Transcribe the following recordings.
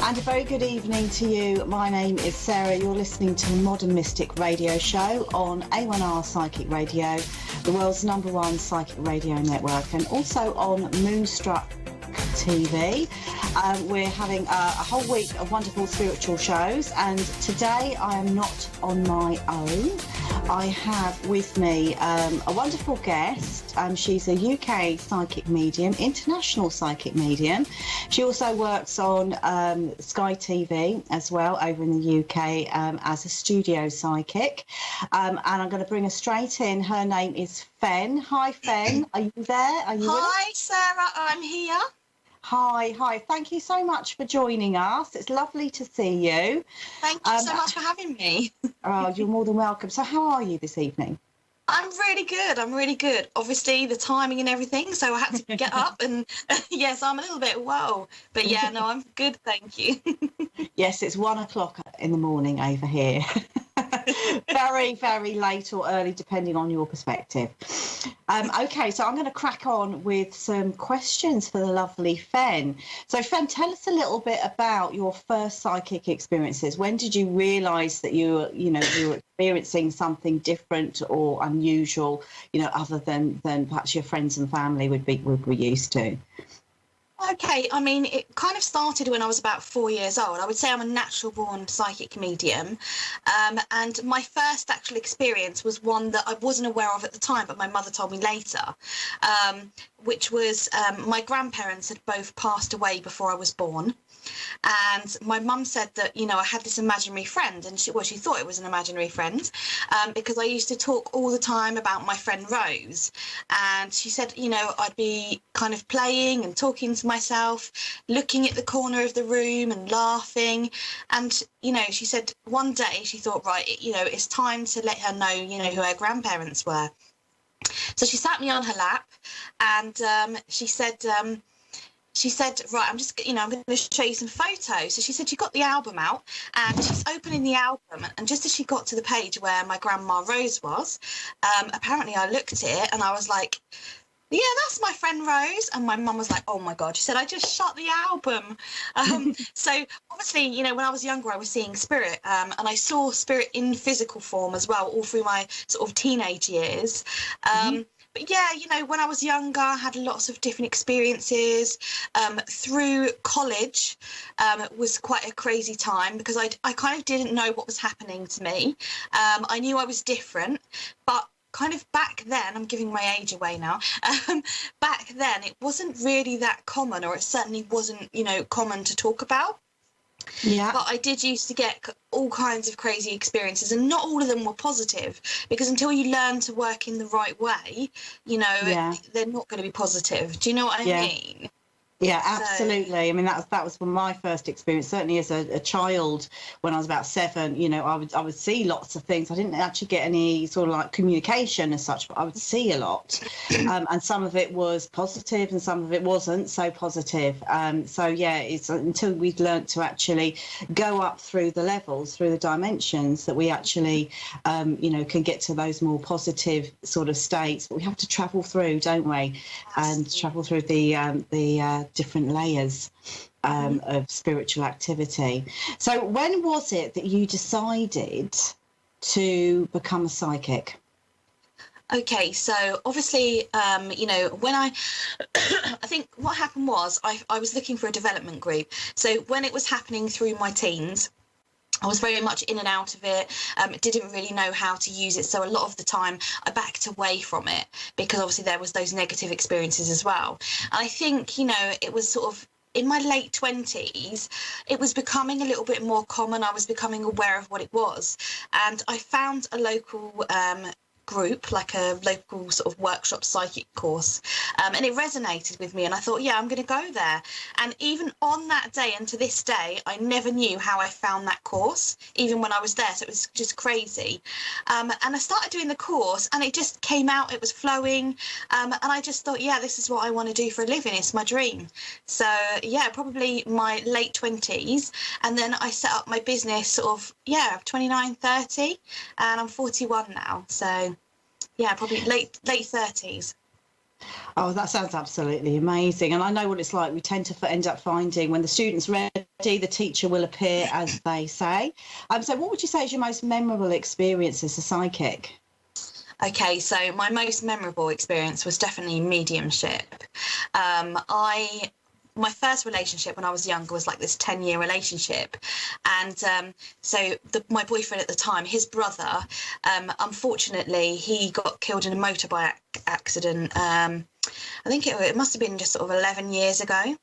And a very good evening to you. My name is Sarah. You're listening to the Modern Mystic radio show on A1R Psychic Radio, the world's #1 psychic radio network, and also on Moonstruck TV. We're having a whole week of wonderful spiritual shows, and today I am not on my own. I have with me a wonderful guest. She's a UK psychic medium, international psychic medium. She also works on Sky TV as well over in the UK as a studio psychic. And I'm going to bring her straight in. Her name is Fen. Hi, Fen. Are you there? Are you Hi, Sarah. I'm here. Hi. Thank you so much for joining us. It's lovely to see you. Thank you so much for having me. Oh, you're more than welcome. So how are you this evening? I'm really good. Obviously, the timing and everything, so I had to get up and, yes, I'm a little bit, whoa. But, yeah, no, I'm good, thank you. Yes, it's 1 o'clock in the morning over here. Very, very late or early, depending on your perspective. Okay, so I'm going to crack on with some questions for the lovely Fen. So, Fen, tell us a little bit about your first psychic experiences. When did you realise that you were experiencing something different or unusual, other than perhaps your friends and family would be used to? Okay, I mean, it kind of started when I was about 4 years old. I would say I'm a natural-born psychic medium. And my first actual experience was one that I wasn't aware of at the time, but my mother told me later, which was my grandparents had both passed away before I was born. And my mum said that, I had this imaginary friend, and she thought it was an imaginary friend, because I used to talk all the time about my friend Rose. And she said, I'd be kind of playing and talking to myself, looking at the corner of the room and laughing. And, she said one day she thought, right, it's time to let her know, who her grandparents were. So she sat me on her lap, and she said, right, I'm going to show you some photos. So she said, she got the album out, and she's opening the album. And just as she got to the page where my grandma Rose was, apparently I looked at it and I was like, yeah, that's my friend Rose. And my mum was like, oh my God. She said, I just shut the album. So obviously, when I was younger, I was seeing spirit, and I saw spirit in physical form as well, all through my sort of teenage years. But yeah, when I was younger, I had lots of different experiences. Through college, was quite a crazy time because I kind of didn't know what was happening to me. I knew I was different, but kind of back then, I'm giving my age away now, back then it wasn't really that common, or it certainly wasn't, common to talk about. Yeah. But I did used to get all kinds of crazy experiences, and not all of them were positive, because until you learn to work in the right way, they're not going to be positive. Do you know what I mean? Yeah, absolutely. I mean, that was my first experience. Certainly, as a child, when I was about 7, I would see lots of things. I didn't actually get any sort of like communication as such, but I would see a lot, and some of it was positive, and some of it wasn't so positive. So yeah, it's until we've learnt to actually go up through the levels, through the dimensions, that we actually, can get to those more positive sort of states. But we have to travel through, don't we? And travel through the different layers of spiritual activity. So when was it that you decided to become a psychic? Okay, so obviously, when I think what happened was I was looking for a development group. So when it was happening through my teens, I was very much in and out of it, didn't really know how to use it. So a lot of the time I backed away from it, because obviously there was those negative experiences as well. And I think, it was sort of in my late 20s, it was becoming a little bit more common. I was becoming aware of what it was. And I found a local group, like a local sort of workshop psychic course, and it resonated with me, and I thought, yeah, I'm going to go there. And even on that day, and to this day, I never knew how I found that course, even when I was there. So it was just crazy. And I started doing the course, and it just came out, it was flowing, and I just thought, yeah, this is what I want to do for a living. It's my dream. So yeah, probably my late 20s, and then I set up my business sort of 29, 30, and I'm 41 now. So yeah, probably late 30s. Oh, that sounds absolutely amazing. And I know what it's like. We tend to end up finding when the student's ready, the teacher will appear, as they say. So what would you say is your most memorable experience as a psychic? Okay, so my most memorable experience was definitely mediumship. My first relationship when I was younger was like this 10-year relationship. And my boyfriend at the time, his brother, unfortunately, he got killed in a motorbike accident. I think it must have been just sort of 11 years ago.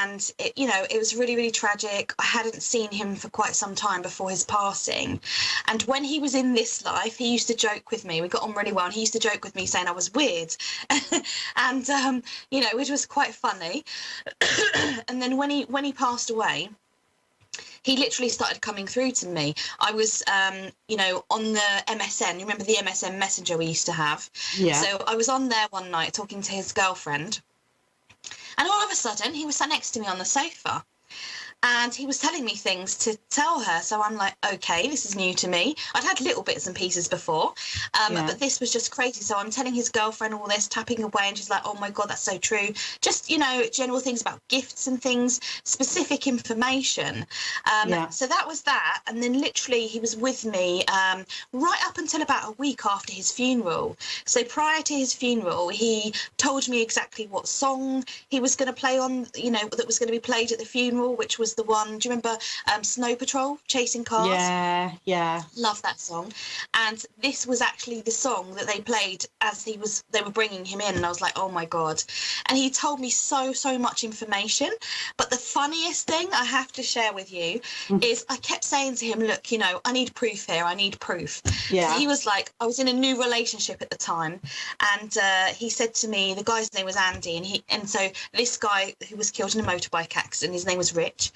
And, it was really, really tragic. I hadn't seen him for quite some time before his passing. And when he was in this life, he used to joke with me. We got on really well. And he used to joke with me saying I was weird. And, which was quite funny. And then when he passed away, he literally started coming through to me. I was, on the MSN. You remember the MSN Messenger we used to have? Yeah. So I was on there one night talking to his girlfriend. And all of a sudden, he was sat next to me on the sofa. And he was telling me things to tell her. So I'm like, okay, this is new to me. I'd had little bits and pieces before, but this was just crazy. So I'm telling his girlfriend all this, tapping away, and she's like, oh my God, that's so true. Just, general things about gifts and things, specific information. So that was that. And then literally he was with me right up until about a week after his funeral. So prior to his funeral, he told me exactly what song he was going to play on, that was going to be played at the funeral, which was the one, do you remember Snow Patrol, Chasing Cars? Yeah. Love that song. And this was actually the song that they played as they were bringing him in. And I was like, oh my God. And he told me so much information. But the funniest thing I have to share with you is I kept saying to him, look, I need proof here. I need proof. Yeah. So he was like, I was in a new relationship at the time. And he said to me, the guy's name was Andy. And so this guy who was killed in a motorbike accident, his name was Rich.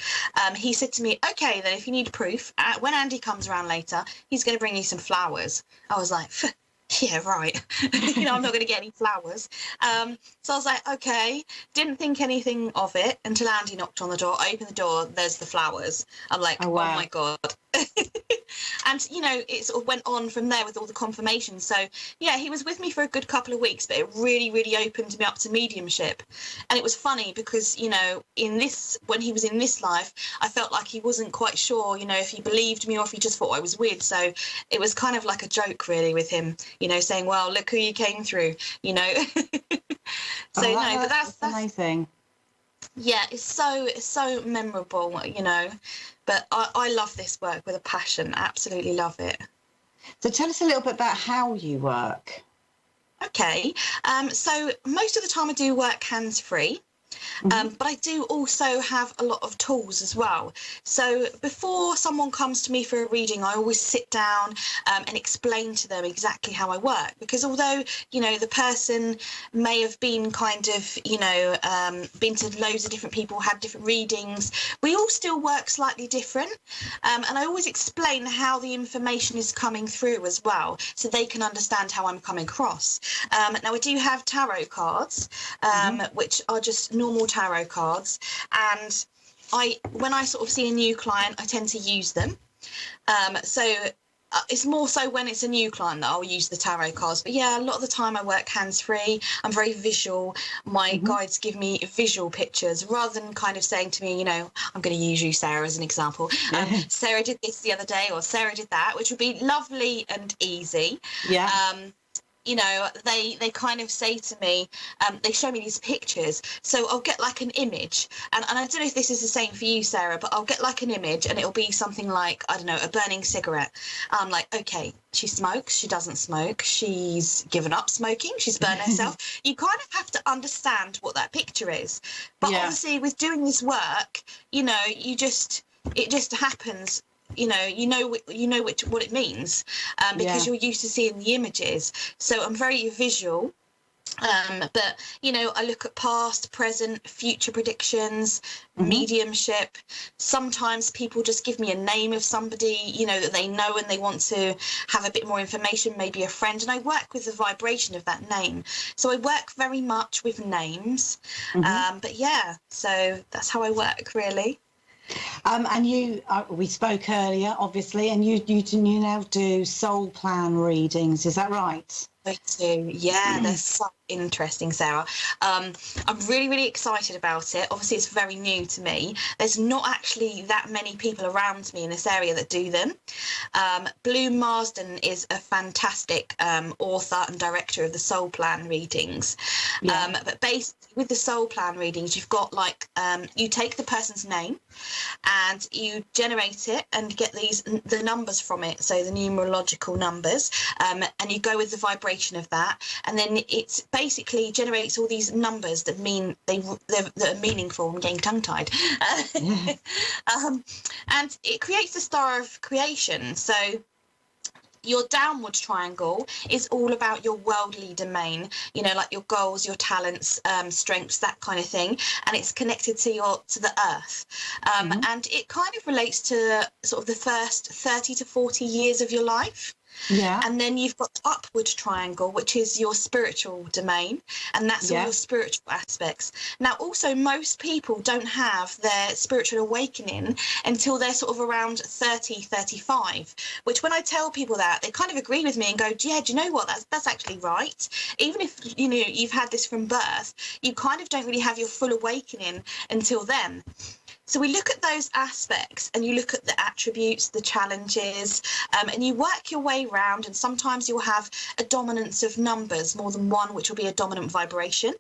He said to me, okay, then if you need proof, when Andy comes around later, he's going to bring you some flowers. I was like, yeah, right. I'm not going to get any flowers. So I was like, okay, didn't think anything of it until Andy knocked on the door. I opened the door, there's the flowers. I'm like, oh my God. And, it sort of went on from there with all the confirmation. So, yeah, he was with me for a good couple of weeks, but it really, really opened me up to mediumship. And it was funny because, when he was in this life, I felt like he wasn't quite sure, if he believed me or if he just thought I was weird. So it was kind of like a joke, really, with him, saying, well, look who you came through, So, but that's amazing. Yeah, it's so memorable, but I love this work with a passion. Absolutely love it. So tell us a little bit about how you work. Okay, so most of the time I do work hands-free. But I do also have a lot of tools as well. So before someone comes to me for a reading, I always sit down and explain to them exactly how I work. Because although, the person may have been kind of, been to loads of different people, had different readings, we all still work slightly different. And I always explain how the information is coming through as well, so they can understand how I'm coming across. Now, I do have tarot cards, which are just normal tarot cards, and when I sort of see a new client, I tend to use them. It's more so when it's a new client that I'll use the tarot cards. But yeah, a lot of the time I work hands-free. I'm very visual. My guides give me visual pictures rather than kind of saying to me, I'm going to use you, Sarah, as an example. Sarah did this the other day, or Sarah did that, which would be lovely and easy. Yeah. They kind of say to me, they show me these pictures. So I'll get like an image. And I don't know if this is the same for you, Sarah, but I'll get like an image and it'll be something like, I don't know, a burning cigarette. I'm like, okay, she smokes, she doesn't smoke, she's given up smoking, she's burned herself. You kind of have to understand what that picture is. But obviously with doing this work, it just happens. What it means because you're used to seeing the images. So I'm very visual. But, I look at past, present, future predictions, mediumship. Sometimes people just give me a name of somebody, that they know and they want to have a bit more information, maybe a friend. And I work with the vibration of that name. So I work very much with names. But yeah, so that's how I work, really. And you, we spoke earlier, obviously, and you now do soul plan readings. Is that right? too. Yeah, they're so interesting, Sarah. I'm really, really excited about it. Obviously, it's very new to me. There's not actually that many people around me in this area that do them. Bloom Marsden is a fantastic author and director of the Soul Plan readings. But basically, with the Soul Plan readings, you've got like you take the person's name and you generate it and get the numbers from it, so the numerological numbers, and you go with the vibration of that, and then it basically generates all these numbers that mean that are meaningful. I'm getting tongue-tied. And it creates the star of creation. So your downward triangle is all about your worldly domain, you know, like your goals, your talents, strengths, that kind of thing, and it's connected to the earth, and it kind of relates to sort of the first 30 to 40 years of your life. Yeah. And then you've got the upward triangle, which is your spiritual domain, and that's all your spiritual aspects. Now, also, most people don't have their spiritual awakening until they're sort of around 30, 35, which when I tell people that, they kind of agree with me and go, yeah, do you know what? That's actually right. Even if, you know, you've had this from birth, you kind of don't really have your full awakening until then. So we look at those aspects and you look at the attributes, the challenges, and you work your way around, and sometimes you'll have a dominance of numbers, more than one, which will be a dominant vibration.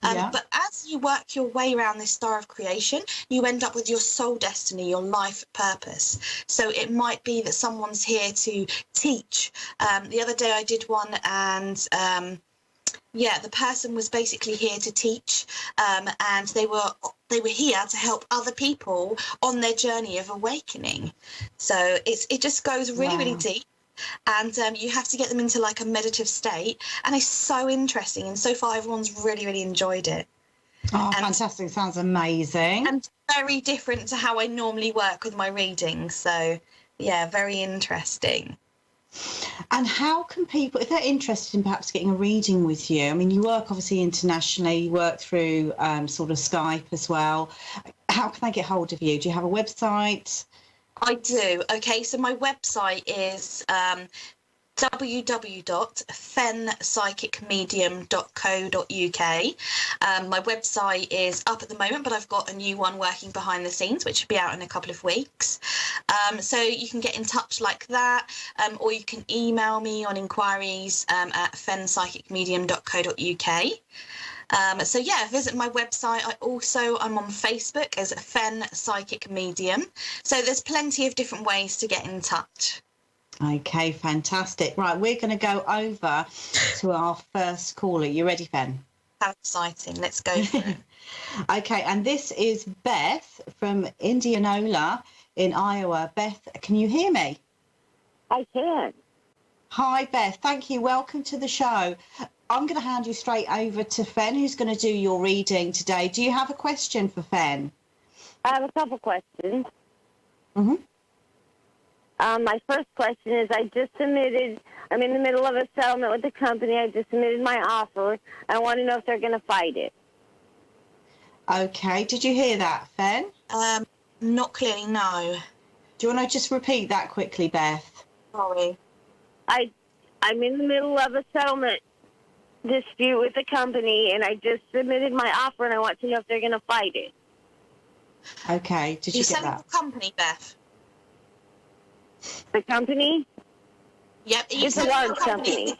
But as you work your way around this star of creation, you end up with your soul destiny, your life purpose. So it might be that someone's here to teach. The other day I did one, and the person was basically here to teach, and they were here to help other people on their journey of awakening. So it just goes really, really deep, and you have to get them into like a meditative state, and it's so interesting. And so far, everyone's really, really enjoyed it. Oh, fantastic! Sounds amazing. And very different to how I normally work with my readings. So yeah, very interesting. And how can people, if they're interested in perhaps getting a reading with you, I mean, you work obviously internationally, you work through sort of Skype as well. How can they get hold of you? Do you have a website? I do. Okay, so my website is www.fenpsychicmedium.co.uk. My website is up at the moment, but I've got a new one working behind the scenes, which will be out in a couple of weeks. So you can get in touch like that, or you can email me on inquiries at fenpsychicmedium.co.uk. So yeah, visit my website. I'm on Facebook as Fen Psychic Medium. So there's plenty of different ways to get in touch. Okay, fantastic. Right, we're going to go over to our first caller. You ready, Fen? How exciting. Let's go for it. Okay, and this is Beth from Indianola in Iowa. Beth, can you hear me? I can. Hi, Beth. Thank you. Welcome to the show. I'm going to hand you straight over to Fen, who's going to do your reading today. Do you have a question for Fen? I have a couple questions. Mm-hmm. My first question is, I'm in the middle of a settlement with the company. I just submitted my offer. I want to know if they're going to fight it. Okay. Did you hear that, Fen? Not clearly, no. Do you want to just repeat that quickly, Beth? Sorry. I'm in the middle of a settlement dispute with the company, and I just submitted my offer, and I want to know if they're going to fight it. Okay. Did you get that? The company, Beth? The company? Yep. It's a large company.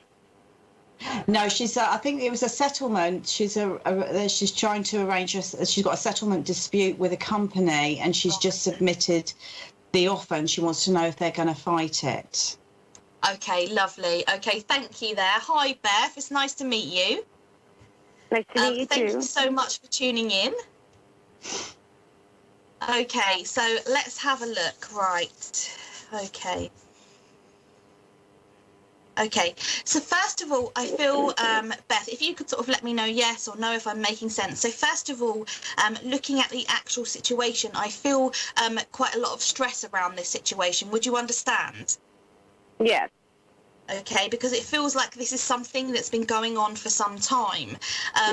No, she's. I think it was a settlement. She's trying to arrange. She's got a settlement dispute with a company, and she's just submitted the offer, and she wants to know if they're going to fight it. Okay, lovely. Okay, thank you there. Hi, Beth. It's nice to meet you. Nice to meet you thank too. you so much for tuning in. Okay, so let's have a look. Right. Okay. Okay, so first of all, I feel, Beth, if you could sort of let me know yes or no if I'm making sense. So first of all, looking at the actual situation, I feel quite a lot of stress around this situation. Would you understand? Yes. Okay, because it feels like this is something that's been going on for some time.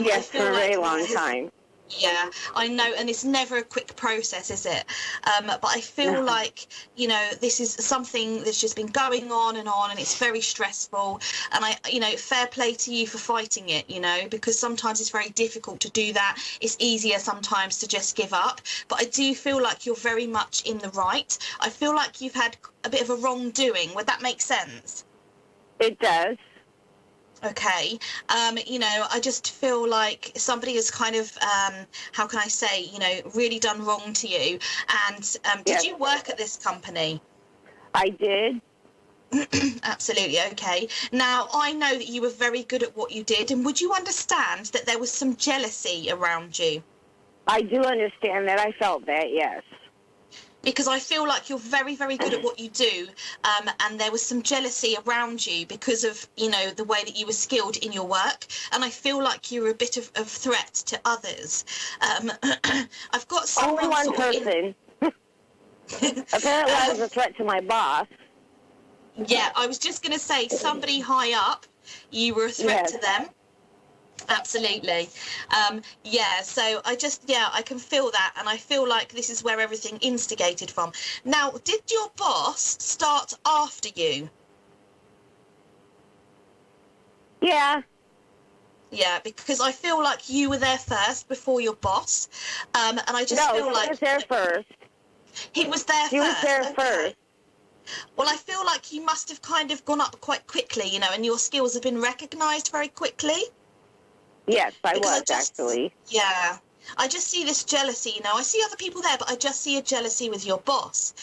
Yes, for a very long time. Yeah, I know, and it's never a quick process, is it? But I feel like, this is something that's just been going on, and it's very stressful. And fair play to you for fighting it, because sometimes it's very difficult to do that. It's easier sometimes to just give up. But I do feel like you're very much in the right. I feel like you've had a bit of a wrongdoing. Would that make sense? It does. Okay. I just feel like somebody has kind of, how can I say, really done wrong to you. And did you work at this company? I did. Absolutely. Okay. Now, I know that you were very good at what you did. And would you understand that there was some jealousy around you? I do understand that. I felt that, yes. Because I feel like you're very, very good at what you do, and there was some jealousy around you because of, the way that you were skilled in your work, and I feel like you were a bit of threat to others. I've got someone. Only one person. Apparently, I was a threat to my boss. Yeah, I was just going to say, somebody high up, you were a threat to them. Absolutely. So I can feel that, and I feel like this is where everything instigated from. Now, did your boss start after you? Yeah. Yeah, because I feel like you were there first before your boss, and I just feel like... he was there first. He was there first? He was there first. Well, I feel like you must have kind of gone up quite quickly, and your skills have been recognised very quickly. Yes, I was, actually. Yeah. I just see this jealousy, I see other people there, but I just see a jealousy with your boss.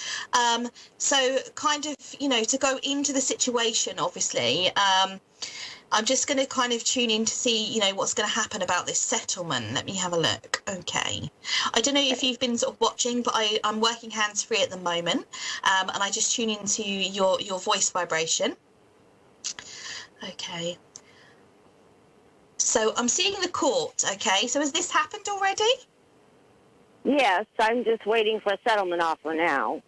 So kind of, to go into the situation, obviously, I'm just going to kind of tune in to see, what's going to happen about this settlement. Let me have a look. Okay. I don't know if you've been sort of watching, but I'm working hands-free at the moment, and I just tune into your voice vibration. Okay. So I'm seeing the court, okay? So has this happened already? Yes, I'm just waiting for a settlement offer now.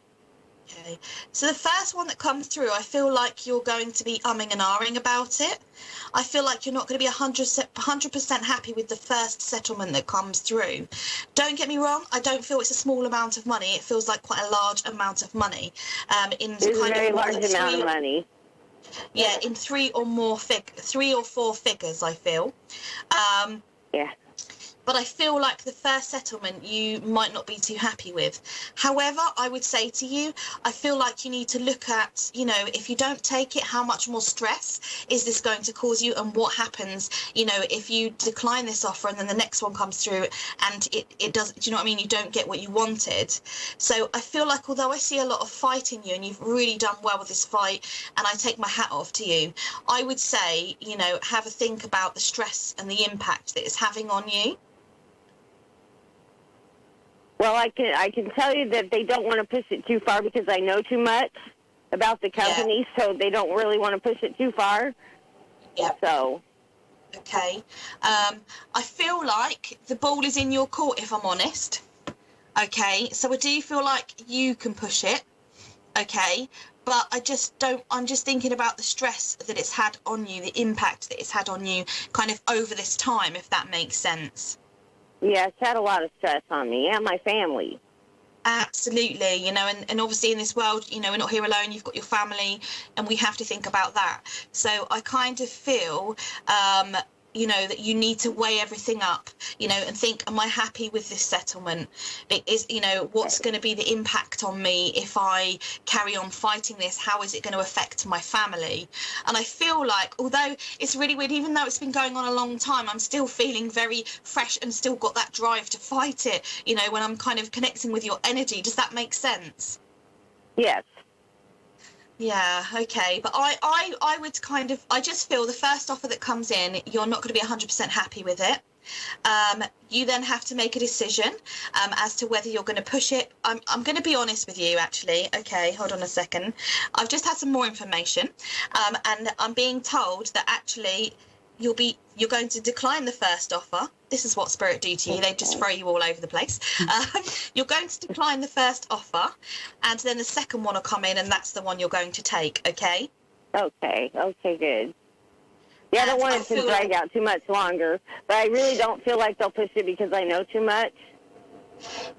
Okay. So the first one that comes through, I feel like you're going to be umming and ahhing about it. I feel like you're not going to be 100% happy with the first settlement that comes through. Don't get me wrong, I don't feel it's a small amount of money. It feels like quite a large amount of money. It's a very large amount of money. Yeah, in three or four figures, I feel. Yeah. But I feel like the first settlement you might not be too happy with. However, I would say to you, I feel like you need to look at, if you don't take it, how much more stress is this going to cause you, and what happens, if you decline this offer and then the next one comes through and it does, do you know what I mean? You don't get what you wanted. So I feel like although I see a lot of fight in you and you've really done well with this fight, and I take my hat off to you, I would say, have a think about the stress and the impact that it's having on you. Well, I can tell you that they don't want to push it too far because I know too much about the company, so they don't really want to push it too far. Yeah. So. Okay. I feel like the ball is in your court, if I'm honest. Okay. So I do feel like you can push it. Okay. But I'm just thinking about the stress that it's had on you, the impact that it's had on you kind of over this time, if that makes sense. Yeah, it's had a lot of stress on me and my family. Absolutely, and obviously in this world, we're not here alone. You've got your family, and we have to think about that. So I kind of feel, that you need to weigh everything up, and think, am I happy with this settlement? What's going to be the impact on me if I carry on fighting this? How is it going to affect my family? And I feel like, although it's really weird, even though it's been going on a long time, I'm still feeling very fresh and still got that drive to fight it, when I'm kind of connecting with your energy. Does that make sense? Yes. Yeah, okay. But I would I just feel the first offer that comes in, you're not going to be 100% happy with it. You then have to make a decision as to whether you're going to push it. I'm going to be honest with you, actually. Okay, hold on a second. I've just had some more information, and I'm being told that actually you're going to decline the first offer. This is what Spirit do to you. They just throw you all over the place. You're going to decline the first offer, and then the second one will come in, and that's the one you're going to take, okay? Okay, good. Yeah, I don't want it to feel drag out too much longer, but I really don't feel like they'll push it because I know too much.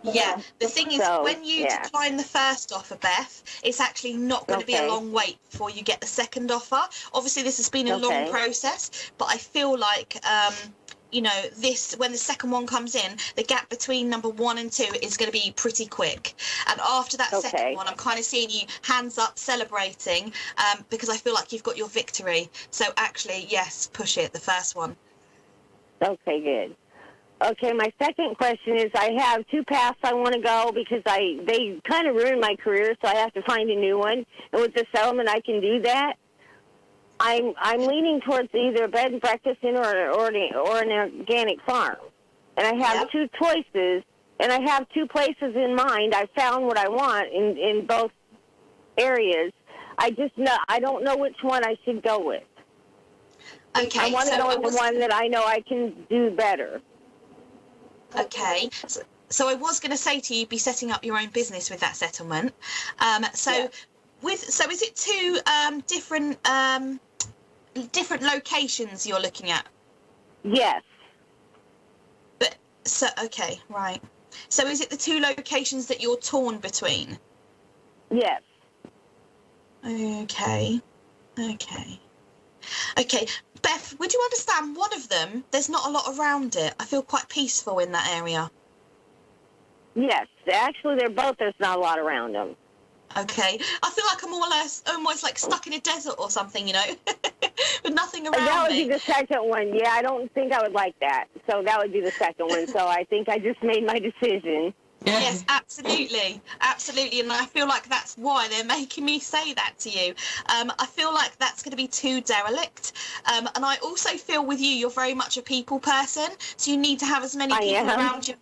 Yeah, the thing is, So, when you yeah. decline the first offer, Beth, it's actually not going to be a Okay. long wait before you get the second offer. Obviously, this has been a long Okay. process, but I feel like, you know, this, when the second one comes in, the gap between number 1 and 2 is going to be pretty quick. And after that Okay. second one, I'm kind of seeing you hands up celebrating, because I feel like you've got your victory. So actually, yes, push it, the first one. Okay, good. Okay, my second question is I have 2 paths I want to go because they kind of ruined my career, so I have to find a new one. And with the settlement, I can do that. I'm leaning towards either a bed and breakfast or an organic farm. And I have 2 choices, and I have 2 places in mind. I found what I want in both areas. I don't know which one I should go with. Okay. I want to go with the one that I know I can do better. Okay, so I was going to say to you, be setting up your own business with that settlement. So is it 2 different locations you're looking at? Yes. But so okay, right. So is it the 2 locations that you're torn between? Yes. Okay. Beth, would you understand one of them? There's not a lot around it. I feel quite peaceful in that area. Yes. Actually, there's not a lot around them. Okay. I feel like I'm almost like stuck in a desert or something, you know, with nothing around me. That would be the second one. Yeah, I don't think I would like that. So that would be the second one. So I think I just made my decision. Yes, absolutely. And I feel like that's why they're making me say that to you. I feel like that's going to be too derelict. And I also feel with you, you're very much a people person. So you need to have as many people around you.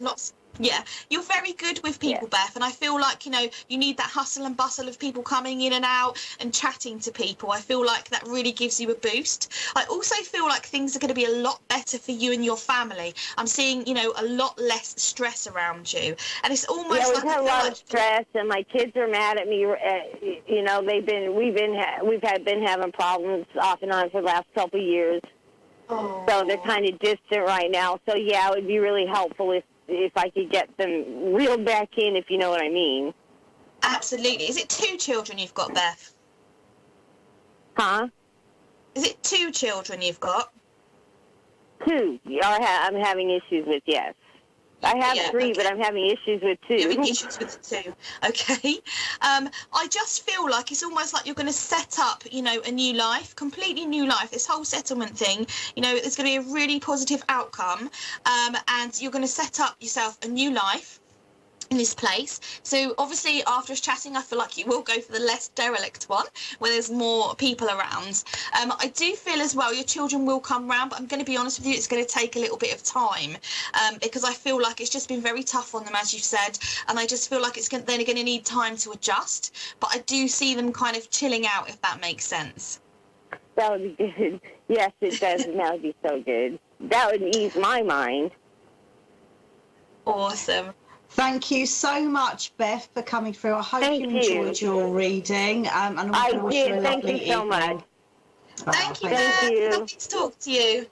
Yeah, you're very good with people, Beth, and I feel like, you know, you need that hustle and bustle of people coming in and out and chatting to people. I feel like that really gives you a boost. I also feel like things are going to be a lot better for you and your family. I'm seeing, you know, a lot less stress around you, and it's almost we've like had a lot of stress, and my kids are mad at me. You know, we've been having problems off and on for the last couple of years. Oh. So they're kind of distant right now. So yeah, it would be really helpful if I could get them reeled back in, if you know what I mean. Absolutely. Is it 2 children you've got, Beth? Huh? Is it 2 children you've got? 2. I'm having issues with, yes. I have 3, but I'm having issues with 2. You're having issues with 2. Okay. I just feel like it's almost like you're going to set up, you know, a new life, completely new life. This whole settlement thing, you know, there's going to be a really positive outcome, and you're going to set up yourself a new life in this place. So obviously after us chatting, I feel like you will go for the less derelict one where there's more people around. I do feel as well your children will come round, but I'm going to be honest with you, it's going to take a little bit of time, because I feel like it's just been very tough on them, as you've said, and I just feel like they're going to need time to adjust, but I do see them kind of chilling out, if that makes sense. That would be good. Yes, it does. That would be so good. That would ease my mind. Awesome. Thank you so much, Beth, for coming through. I hope you enjoyed your reading. And I did. Thank you so much. Thank you, Beth. Lovely to talk to you.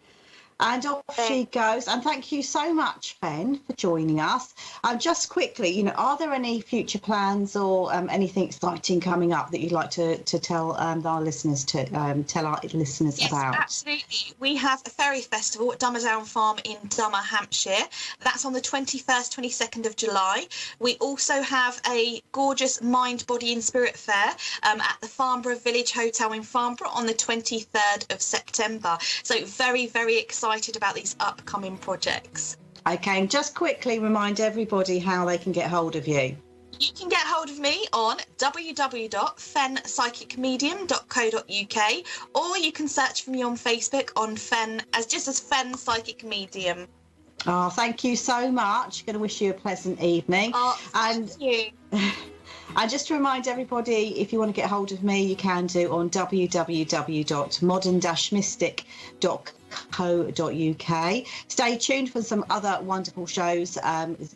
And off she goes. And thank you so much, Fen, for joining us. Just quickly, you know, are there any future plans or anything exciting coming up that you'd like to tell our listeners about? Yes, absolutely. We have a fairy festival at Dummerdown Farm in Dummer, Hampshire. That's on the 21st, 22nd of July. We also have a gorgeous Mind, Body and Spirit Fair at the Farnborough Village Hotel in Farnborough on the 23rd of September. So very, very excited about these upcoming projects. Okay, and just quickly remind everybody how they can get hold of you. You can get hold of me on www.fenpsychicmedium.co.uk, or you can search for me on Facebook on Fen as Fen Psychic Medium. Oh, thank you so much. Going to wish you a pleasant evening. Oh, thank you. And just to remind everybody, if you want to get hold of me, you can do on www.modern-mystic.co.uk. Stay tuned for some other wonderful shows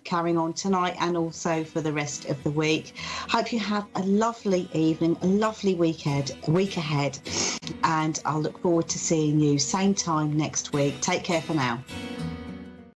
carrying on tonight and also for the rest of the week. Hope you have a lovely evening, a lovely week ahead. and I'll look forward to seeing you same time next week. Take care for now.